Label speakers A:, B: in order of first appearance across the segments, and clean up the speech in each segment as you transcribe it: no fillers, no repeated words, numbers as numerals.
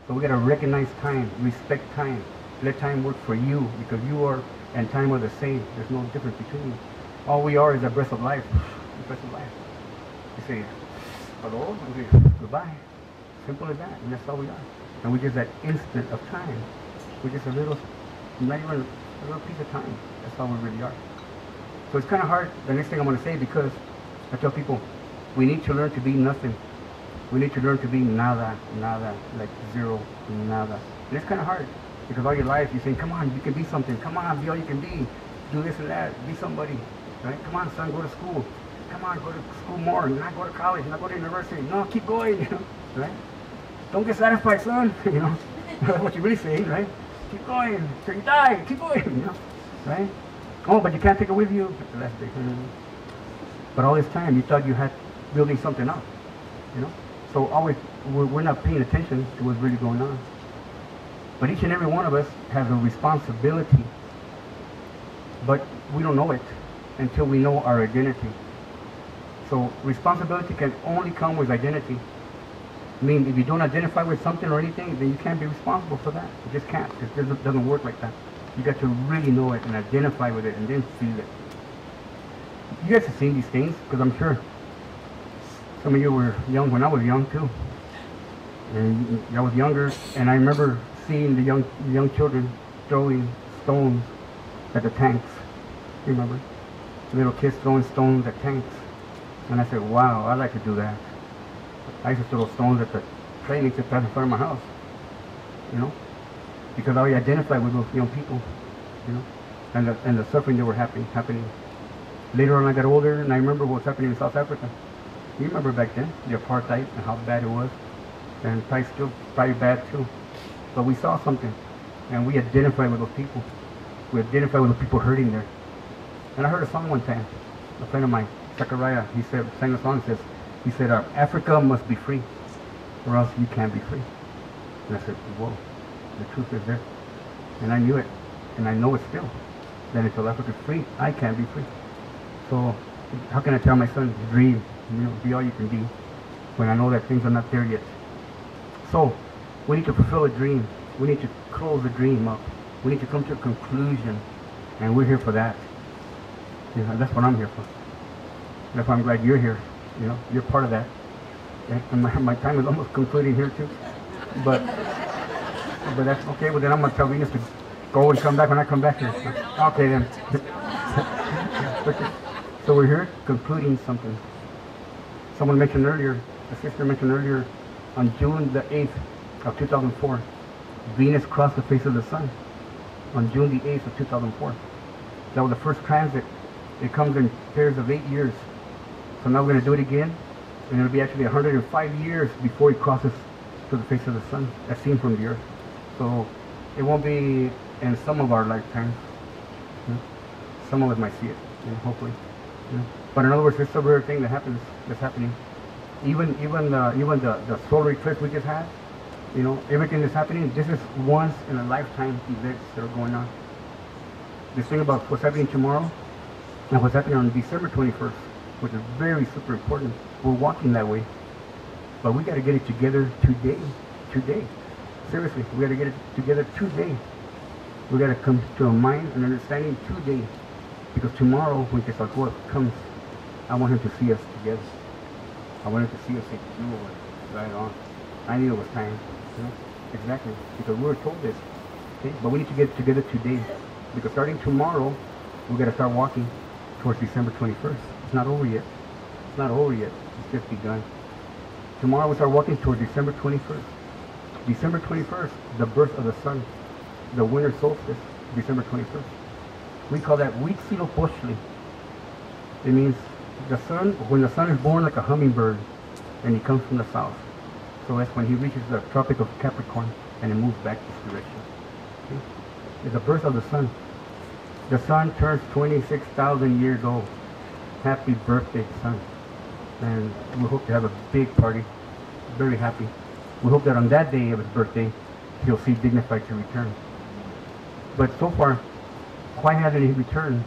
A: So we got to recognize time, respect time, let time work for you, because you are and time are the same. There's no difference between you. All we are is a breath of life. The breath of life. You say, hello, and we say, goodbye. Simple as that, and that's all we are. And we're just that instant of time. We're just a little, not even a little piece of time. That's all we really are. So it's kind of hard, the next thing I'm going to say, because I tell people, we need to learn to be nothing. We need to learn to be nada, nada, like zero, nada. And it's kind of hard, because all your life you're saying, come on, you can be something. Come on, be all you can be. Do this and that. Be somebody. Right? Come on, son, go to school. Come on, go to school more. Not go to college, not go to university. No, keep going, you know, right? Don't get satisfied, son, you know. That's what you're really saying, right? Keep going till you die. Keep going, you know, right? Oh, but you can't take it with you. That's the last day. But all this time, you thought you had building something up, you know. So always, we're not paying attention to what's really going on. But each and every one of us has a responsibility. But we don't know it until we know our identity. So responsibility can only come with identity. I mean, if you don't identify with something or anything, then you can't be responsible for that. You just can't. It doesn't work like that. You got to really know it and identify with it and then feel it. You guys have seen these things, because I'm sure some of you were young when I was young too. And I was younger, and I remember seeing the young children throwing stones at the tanks. You remember? Little kids throwing stones at tanks. And I said, wow, I'd like to do that. I used to throw stones at the train except in front of my house, you know, because I identified with those young people, you know, and the suffering that were happening. Later on, I got older, and I remember what was happening in South Africa. You remember back then, the apartheid and how bad it was, and probably still bad too. But we saw something, and we identified with those people. We identified with the people hurting there. And I heard a song one time. A friend of mine, Zachariah, he sang a song. He said, Africa must be free, or else you can't be free. And I said, whoa, the truth is there. And I knew it, and I know it still. That until Africa's free, I can't be free. So how can I tell my son, dream, you know, be all you can be, when I know that things are not there yet? So we need to fulfill a dream. We need to close the dream up. We need to come to a conclusion, and we're here for that. You know, that's what I'm here for. That's why I'm glad you're here. You know, you're part of that. And my time is almost concluding here too. But that's okay. Well, then I'm going to tell Venus to go and come back when I come back here. Okay then. So we're here concluding something. Someone mentioned earlier, a sister mentioned earlier, on June the 8th of 2004, Venus crossed the face of the sun. On June the 8th of 2004. That was the first transit. It comes in pairs of 8 years. So now we're going to do it again, and it'll be actually 105 years before it crosses to the face of the sun, as seen from the earth. So it won't be in some of our lifetimes. You know? Some of us might see it, you know, hopefully. You know? But in other words, it's a rare thing that's happening. Even the solar eclipse we just had, you know, everything that's happening, this is once in a lifetime events that are going on. This thing about what's happening tomorrow and what's happening on December 21st, which is very super important. We're walking that way. But we got to get it together today. Today. Seriously, we got to get it together today. We got to come to a mind and understanding today. Because tomorrow, when Quetzalcoatl comes, I want him to see us together. I want him to see us say, you know what, right on. I knew it was time. You know? Exactly. Because we were told this. Okay? But we need to get it together today. Because starting tomorrow, we got to start walking towards December 21st. It's not over yet. It's not over yet. It's just begun. Tomorrow we start walking toward December 21st. December 21st, the birth of the sun. The winter solstice, December 21st. We call that Huitzilopochtli. It means the sun, when the sun is born like a hummingbird, and he comes from the south. So that's when he reaches the Tropic of Capricorn, and it moves back this direction. Okay? It's the birth of the sun. The sun turns 26,000 years old. Happy birthday, son. And we hope to have a big party. Very happy. We hope that on that day of his birthday, he'll see dignified to return. But so far, why hasn't he returned?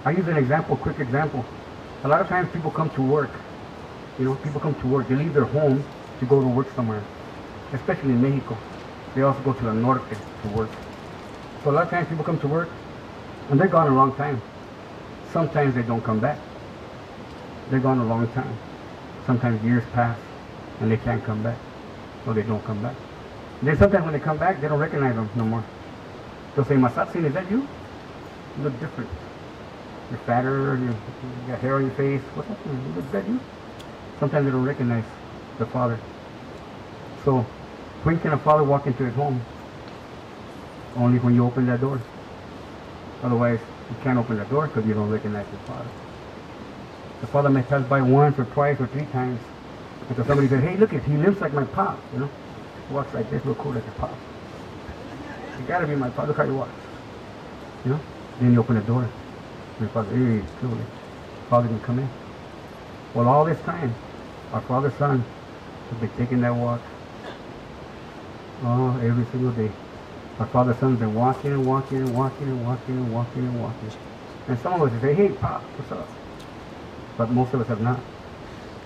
A: I use an example, quick example. A lot of times people come to work. You know, people come to work. They leave their home to go to work somewhere. especially in Mexico. They also go to the norte to work. So a lot of times people come to work and they're gone a long time. Sometimes they don't come back. They're gone a long time. Sometimes years pass and they can't come back. So they don't come back. And then sometimes when they come back, they don't recognize them no more. They'll say, Mazatzin, is that you? You look different. You're fatter, you got hair on your face. What's happening? Is that you? Sometimes they don't recognize the father. So when can a father walk into his home? Only when you open that door. Otherwise, you can't open the door because you don't recognize the father. The father may pass by once or twice or 3 times until somebody says, hey, look, he lives like my pop, you know. He walks like this, real cool like your pop. You gotta be my father. Look how he walks. You know? Then you open the door. And your father, hey, truly, father can come in. Well, all this time, our father, son, has been taking that walk. Oh, every single day. Our father, son's been walking and walking and walking and walking and walking and walking. And some of us say, hey, Pop, what's up? But most of us have not.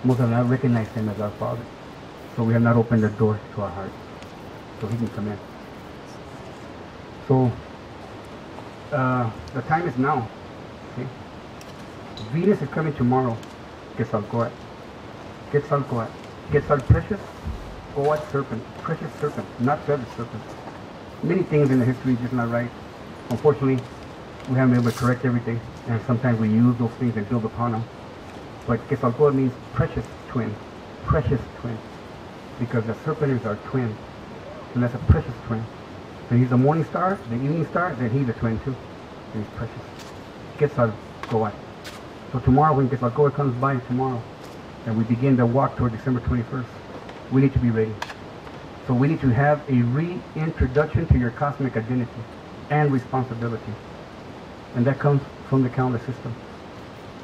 A: Most of us have not recognized him as our father. So we have not opened the door to our heart. So he can come in. So, the time is now. Okay? Venus is coming tomorrow. Quetzalcoatl. Quetzalcoatl. Quetzal, precious Coat serpent. Precious serpent, not feathered serpent. Many things in the history just not right. Unfortunately, we haven't been able to correct everything, and sometimes we use those things and build upon them. But Quetzalcoatl means precious twin, because the serpent is our twin, and that's a precious twin. And he's the morning star, the evening star, then he's a twin too, and he's precious. Quetzalcoatl. So tomorrow, when Quetzalcoatl comes by tomorrow, and we begin the walk toward December 21st, we need to be ready. So we need to have a reintroduction to your cosmic identity and responsibility. And that comes from the calendar system.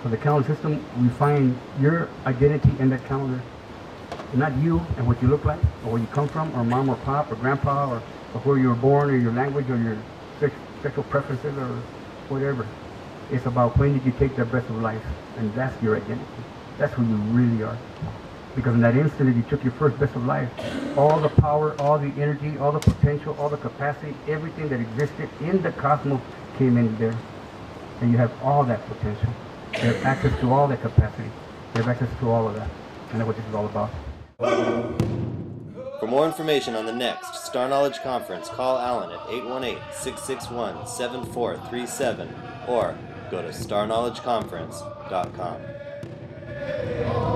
A: So the calendar system, we find your identity in that calendar. Not you and what you look like, or where you come from, or mom or pop, or grandpa, or where you were born, or your language, or your sexual preferences, or whatever. It's about when did you take that breath of life, and that's your identity. That's who you really are. Because in that instant that you took your first breath of life, all the power, all the energy, all the potential, all the capacity, everything that existed in the cosmos came in there. And you have all that potential. You have access to all that capacity. You have access to all of that. And that's what this is all about.
B: For more information on the next Star Knowledge Conference, call Alan at 818-661-7437 or go to starknowledgeconference.com.